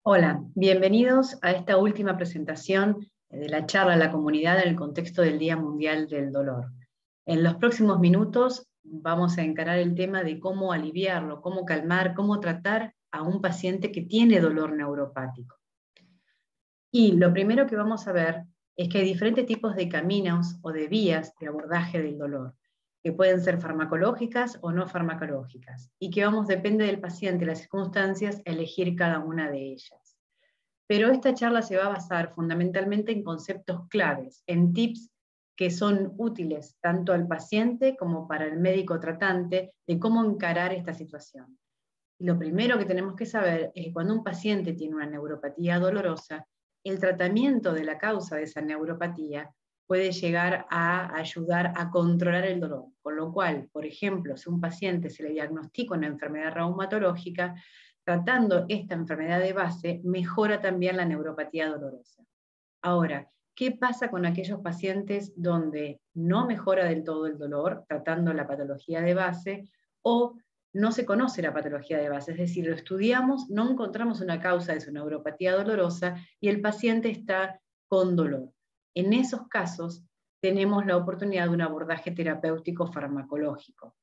Hola, bienvenidos a esta última presentación de la charla a la comunidad en el contexto del Día Mundial del Dolor. En los próximos minutos vamos a encarar el tema de cómo aliviarlo, cómo calmar, cómo tratar a un paciente que tiene dolor neuropático. Y lo primero que vamos a ver es que hay diferentes tipos de caminos o de vías de abordaje del dolor, que pueden ser farmacológicas o no farmacológicas, y que depende del paciente y las circunstancias, a elegir cada una de ellas. Pero esta charla se va a basar fundamentalmente en conceptos claves, en tips que son útiles tanto al paciente como para el médico tratante de cómo encarar esta situación. Y lo primero que tenemos que saber es que cuando un paciente tiene una neuropatía dolorosa, el tratamiento de la causa de esa neuropatía puede llegar a ayudar a controlar el dolor. Con lo cual, por ejemplo, si a un paciente se le diagnostica una enfermedad reumatológica, tratando esta enfermedad de base, mejora también la neuropatía dolorosa. Ahora, ¿qué pasa con aquellos pacientes donde no mejora del todo el dolor, tratando la patología de base, o no se conoce la patología de base? Es decir, lo estudiamos, no encontramos una causa de su neuropatía dolorosa y el paciente está con dolor. En esos casos, tenemos la oportunidad de un abordaje terapéutico farmacológico.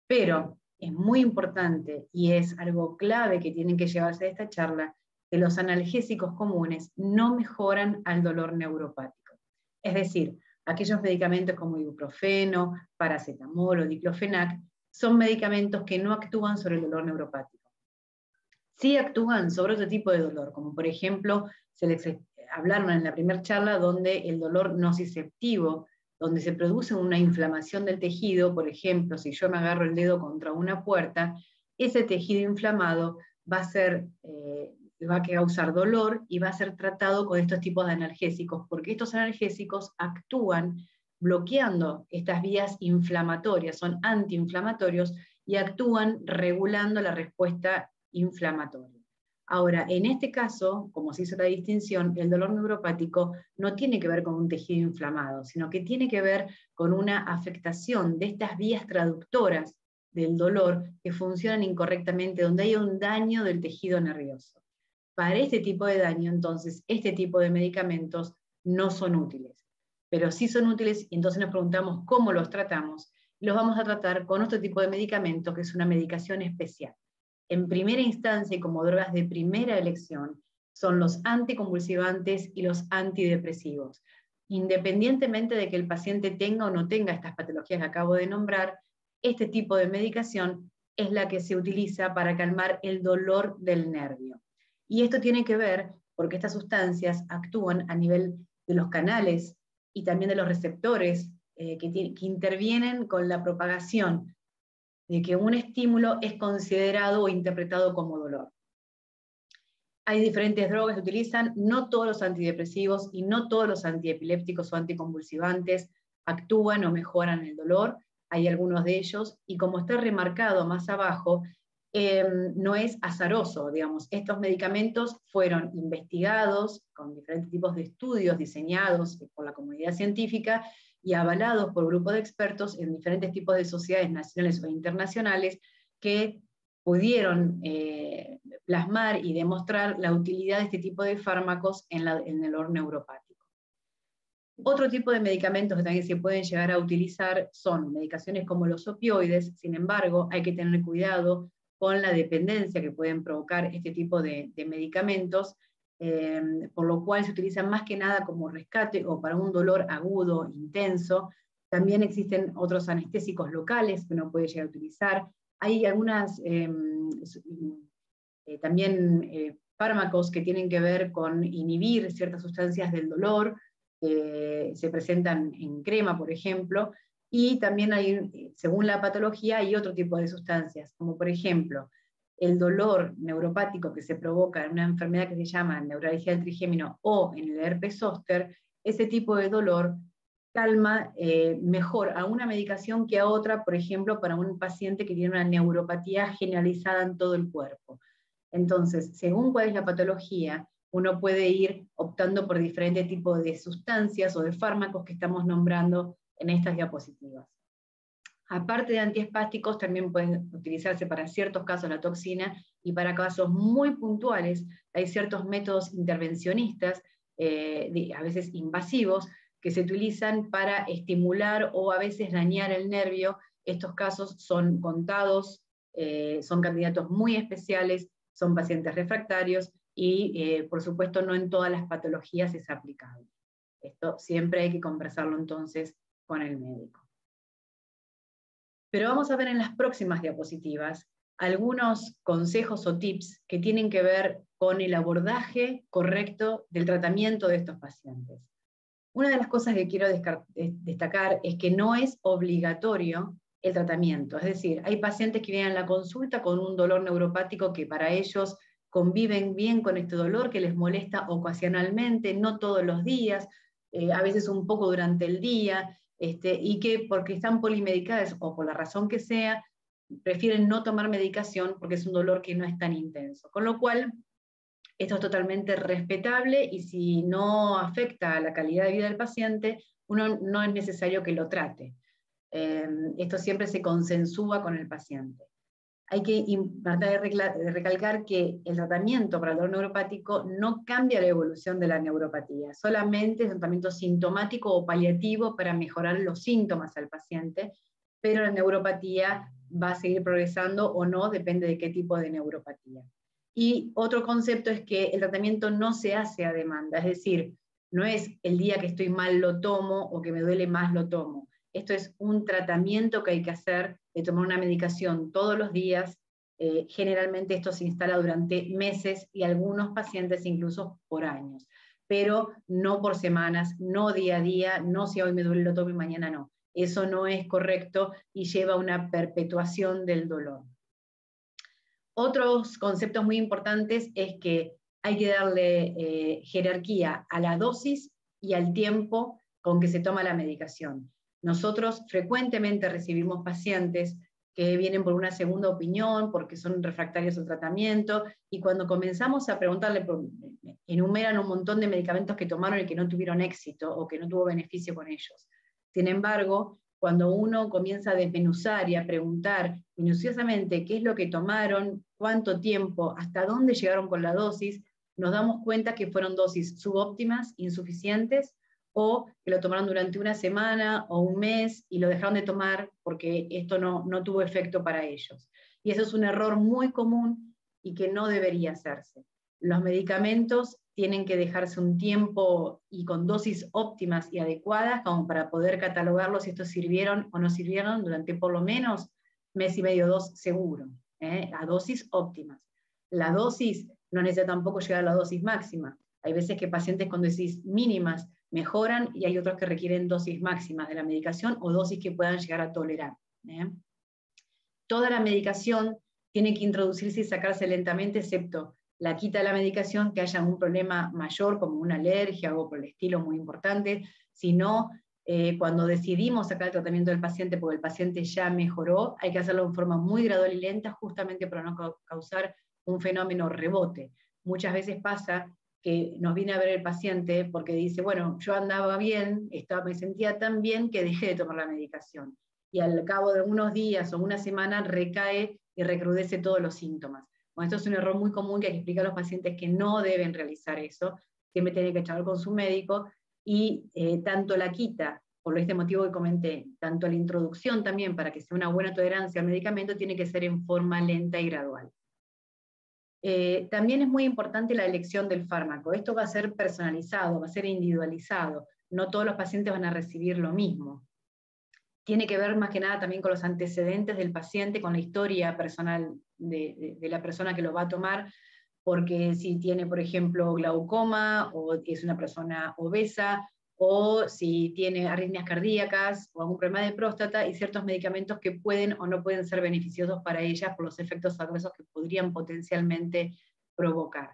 Pero es muy importante y es algo clave que tienen que llevarse de esta charla, que los analgésicos comunes no mejoran al dolor neuropático. Es decir, aquellos medicamentos como ibuprofeno, paracetamol o diclofenac son medicamentos que no actúan sobre el dolor neuropático. Sí actúan sobre otro tipo de dolor, como por ejemplo, hablaron en la primera charla donde el dolor nociceptivo, donde se produce una inflamación del tejido. Por ejemplo, si yo me agarro el dedo contra una puerta, ese tejido inflamado va a causar dolor y va a ser tratado con estos tipos de analgésicos, porque estos analgésicos actúan bloqueando estas vías inflamatorias, son antiinflamatorios y actúan regulando la respuesta inflamatoria. Ahora, en este caso, como se hizo la distinción, el dolor neuropático no tiene que ver con un tejido inflamado, sino que tiene que ver con una afectación de estas vías traductoras del dolor que funcionan incorrectamente, donde hay un daño del tejido nervioso. Para este tipo de daño, entonces, este tipo de medicamentos no son útiles, pero sí son útiles, y entonces nos preguntamos cómo los tratamos. Los vamos a tratar con otro tipo de medicamento, que es una medicación especial. En primera instancia y como drogas de primera elección son los anticonvulsivantes y los antidepresivos. Independientemente de que el paciente tenga o no tenga estas patologías que acabo de nombrar, este tipo de medicación es la que se utiliza para calmar el dolor del nervio. Y esto tiene que ver porque estas sustancias actúan a nivel de los canales y también de los receptores que intervienen con la propagación de que un estímulo es considerado o interpretado como dolor. Hay diferentes drogas que utilizan, no todos los antidepresivos y no todos los antiepilépticos o anticonvulsivantes actúan o mejoran el dolor. Hay algunos de ellos, y como está remarcado más abajo, no es azaroso, digamos. Estos medicamentos fueron investigados con diferentes tipos de estudios diseñados por la comunidad científica y avalados por grupos de expertos en diferentes tipos de sociedades nacionales o internacionales que pudieron plasmar y demostrar la utilidad de este tipo de fármacos en el dolor neuropático. Otro tipo de medicamentos que también se pueden llegar a utilizar son medicaciones como los opioides. Sin embargo, hay que tener cuidado con la dependencia que pueden provocar este tipo de medicamentos, por lo cual se utilizan más que nada como rescate o para un dolor agudo, intenso. También existen otros anestésicos locales que uno puede llegar a utilizar. Hay algunas también fármacos que tienen que ver con inhibir ciertas sustancias del dolor, se presentan en crema, por ejemplo, y también hay, según la patología, hay otro tipo de sustancias, como por ejemplo, el dolor neuropático que se provoca en una enfermedad que se llama neuralgia del trigémino o en el herpes zóster. Ese tipo de dolor calma mejor a una medicación que a otra, por ejemplo, para un paciente que tiene una neuropatía generalizada en todo el cuerpo. Entonces, según cuál es la patología, uno puede ir optando por diferentes tipos de sustancias o de fármacos que estamos nombrando en estas diapositivas. Aparte de antiespásticos, también pueden utilizarse para ciertos casos la toxina, y para casos muy puntuales hay ciertos métodos intervencionistas, a veces invasivos, que se utilizan para estimular o a veces dañar el nervio. Estos casos son contados, son candidatos muy especiales, son pacientes refractarios y, por supuesto, no en todas las patologías es aplicable. Esto siempre hay que conversarlo entonces con el médico. Pero vamos a ver en las próximas diapositivas algunos consejos o tips que tienen que ver con el abordaje correcto del tratamiento de estos pacientes. Una de las cosas que quiero destacar es que no es obligatorio el tratamiento. Es decir, hay pacientes que vienen a la consulta con un dolor neuropático que para ellos conviven bien con este dolor, que les molesta ocasionalmente, no todos los días, a veces un poco durante el día, y que porque están polimedicadas o por la razón que sea, prefieren no tomar medicación porque es un dolor que no es tan intenso. Con lo cual, esto es totalmente respetable y si no afecta a la calidad de vida del paciente, uno no es necesario que lo trate. Esto siempre se consensúa con el paciente. Hay que tratar de recalcar que el tratamiento para el dolor neuropático no cambia la evolución de la neuropatía, solamente es un tratamiento sintomático o paliativo para mejorar los síntomas al paciente, pero la neuropatía va a seguir progresando o no, depende de qué tipo de neuropatía. Y otro concepto es que el tratamiento no se hace a demanda, es decir, no es el día que estoy mal lo tomo o que me duele más lo tomo. Esto es un tratamiento que hay que hacer, de tomar una medicación todos los días. Generalmente esto se instala durante meses y algunos pacientes incluso por años, pero no por semanas, no día a día, no si hoy me duele lo tomo y mañana no. Eso no es correcto y lleva a una perpetuación del dolor. Otros conceptos muy importantes es que hay que darle jerarquía a la dosis y al tiempo con que se toma la medicación. Nosotros frecuentemente recibimos pacientes que vienen por una segunda opinión, porque son refractarios al tratamiento, y cuando comenzamos a preguntarle, enumeran un montón de medicamentos que tomaron y que no tuvieron éxito o que no tuvo beneficio con ellos. Sin embargo, cuando uno comienza a desmenuzar y a preguntar minuciosamente qué es lo que tomaron, cuánto tiempo, hasta dónde llegaron con la dosis, nos damos cuenta que fueron dosis subóptimas, insuficientes, o que lo tomaron durante una semana o un mes y lo dejaron de tomar porque esto no tuvo efecto para ellos. Y eso es un error muy común y que no debería hacerse. Los medicamentos tienen que dejarse un tiempo y con dosis óptimas y adecuadas como para poder catalogarlos si estos sirvieron o no sirvieron durante por lo menos mes y medio, 2 seguro, a dosis óptimas. La dosis no necesita tampoco llegar a la dosis máxima. Hay veces que pacientes con dosis mínimas mejoran y hay otros que requieren dosis máximas de la medicación o dosis que puedan llegar a tolerar. Toda la medicación tiene que introducirse y sacarse lentamente, excepto la quita de la medicación, que haya un problema mayor como una alergia o algo por el estilo muy importante, sino cuando decidimos sacar el tratamiento del paciente porque el paciente ya mejoró, hay que hacerlo en forma muy gradual y lenta, justamente para no causar un fenómeno rebote. Muchas veces pasa que nos viene a ver el paciente porque dice, bueno, yo andaba bien, me sentía tan bien que dejé de tomar la medicación. Y al cabo de unos días o una semana recae y recrudece todos los síntomas. Bueno, esto es un error muy común que hay que explicar a los pacientes que no deben realizar eso, siempre tienen que charlar con su médico, y tanto la quita, por este motivo que comenté, tanto la introducción también para que sea una buena tolerancia al medicamento, tiene que ser en forma lenta y gradual. También es muy importante la elección del fármaco. Esto va a ser personalizado, va a ser individualizado. No todos los pacientes van a recibir lo mismo. Tiene que ver más que nada también con los antecedentes del paciente, con la historia personal de la persona que lo va a tomar, porque si tiene, por ejemplo, glaucoma, o es una persona obesa, o si tiene arritmias cardíacas, o algún problema de próstata, y ciertos medicamentos que pueden o no pueden ser beneficiosos para ellas por los efectos adversos que podrían potencialmente provocar.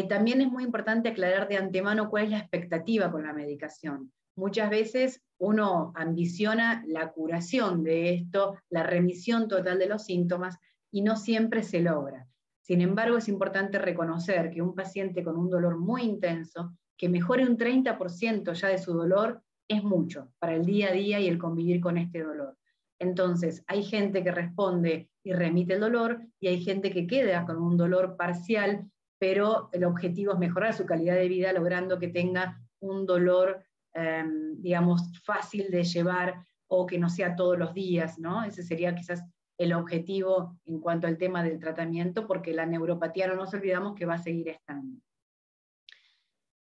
También es muy importante aclarar de antemano cuál es la expectativa con la medicación. Muchas veces uno ambiciona la curación de esto, la remisión total de los síntomas, y no siempre se logra. Sin embargo, es importante reconocer que un paciente con un dolor muy intenso, que mejore un 30% ya de su dolor, es mucho para el día a día y el convivir con este dolor. Entonces, hay gente que responde y remite el dolor, y hay gente que queda con un dolor parcial, pero el objetivo es mejorar su calidad de vida, logrando que tenga un dolor, digamos, fácil de llevar, o que no sea todos los días, ¿no? Ese sería quizás el objetivo en cuanto al tema del tratamiento, porque la neuropatía no nos olvidamos que va a seguir estando.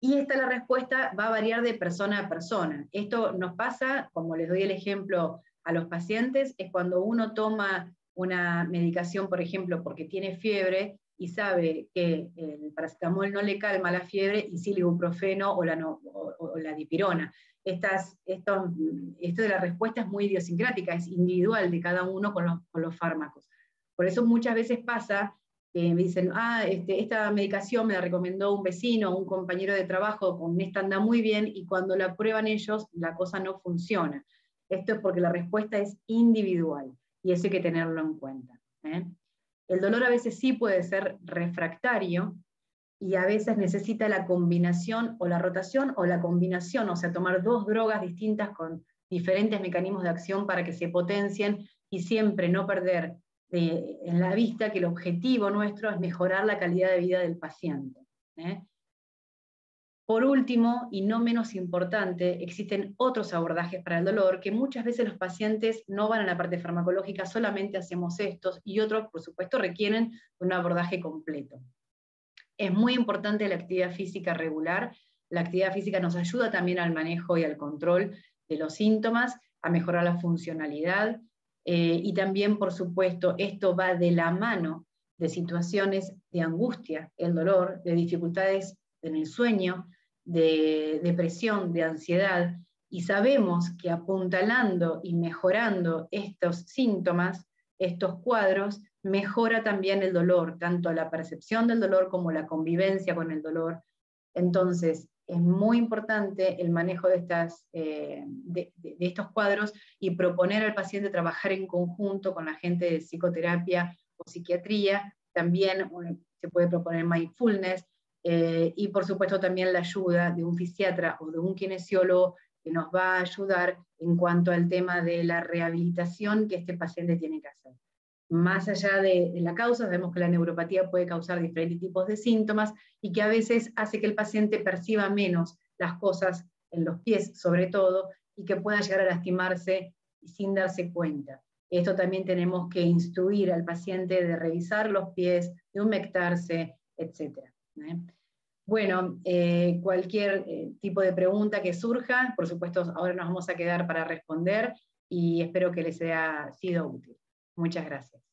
Y esta la respuesta va a variar de persona a persona. Esto nos pasa, como les doy el ejemplo a los pacientes, es cuando uno toma una medicación, por ejemplo, porque tiene fiebre y sabe que el paracetamol no le calma la fiebre, y sí el ibuprofeno o la dipirona. Esto de la respuesta es muy idiosincrática, es individual de cada uno con los fármacos. Por eso muchas veces pasa que me dicen, esta medicación me la recomendó un vecino o un compañero de trabajo, con esta anda muy bien, y cuando la prueban ellos, la cosa no funciona. Esto es porque la respuesta es individual, y eso hay que tenerlo en cuenta. El dolor a veces sí puede ser refractario, y a veces necesita la combinación o la rotación o la combinación, o sea, tomar dos drogas distintas con diferentes mecanismos de acción para que se potencien, y siempre no perder en la vista que el objetivo nuestro es mejorar la calidad de vida del paciente. Por último, y no menos importante, existen otros abordajes para el dolor, que muchas veces los pacientes no van a la parte farmacológica, solamente hacemos estos, y otros, por supuesto, requieren un abordaje completo. Es muy importante la actividad física regular. La actividad física nos ayuda también al manejo y al control de los síntomas, a mejorar la funcionalidad, y también, por supuesto, esto va de la mano de situaciones de angustia, el dolor, de dificultades en el sueño, de depresión, de ansiedad, y sabemos que apuntalando y mejorando estos síntomas, estos cuadros, mejora también el dolor, tanto la percepción del dolor como la convivencia con el dolor. Entonces, es muy importante el manejo de estos cuadros, y proponer al paciente trabajar en conjunto con la gente de psicoterapia o psiquiatría. También se puede proponer mindfulness, y por supuesto también la ayuda de un fisiatra o de un kinesiólogo, que nos va a ayudar en cuanto al tema de la rehabilitación que este paciente tiene que hacer. Más allá de la causa, sabemos que la neuropatía puede causar diferentes tipos de síntomas, y que a veces hace que el paciente perciba menos las cosas en los pies, sobre todo, y que pueda llegar a lastimarse sin darse cuenta. Esto también tenemos que instruir al paciente de revisar los pies, de humectarse, etc. Bueno, cualquier tipo de pregunta que surja, por supuesto, ahora nos vamos a quedar para responder, y espero que les haya sido útil. Muchas gracias.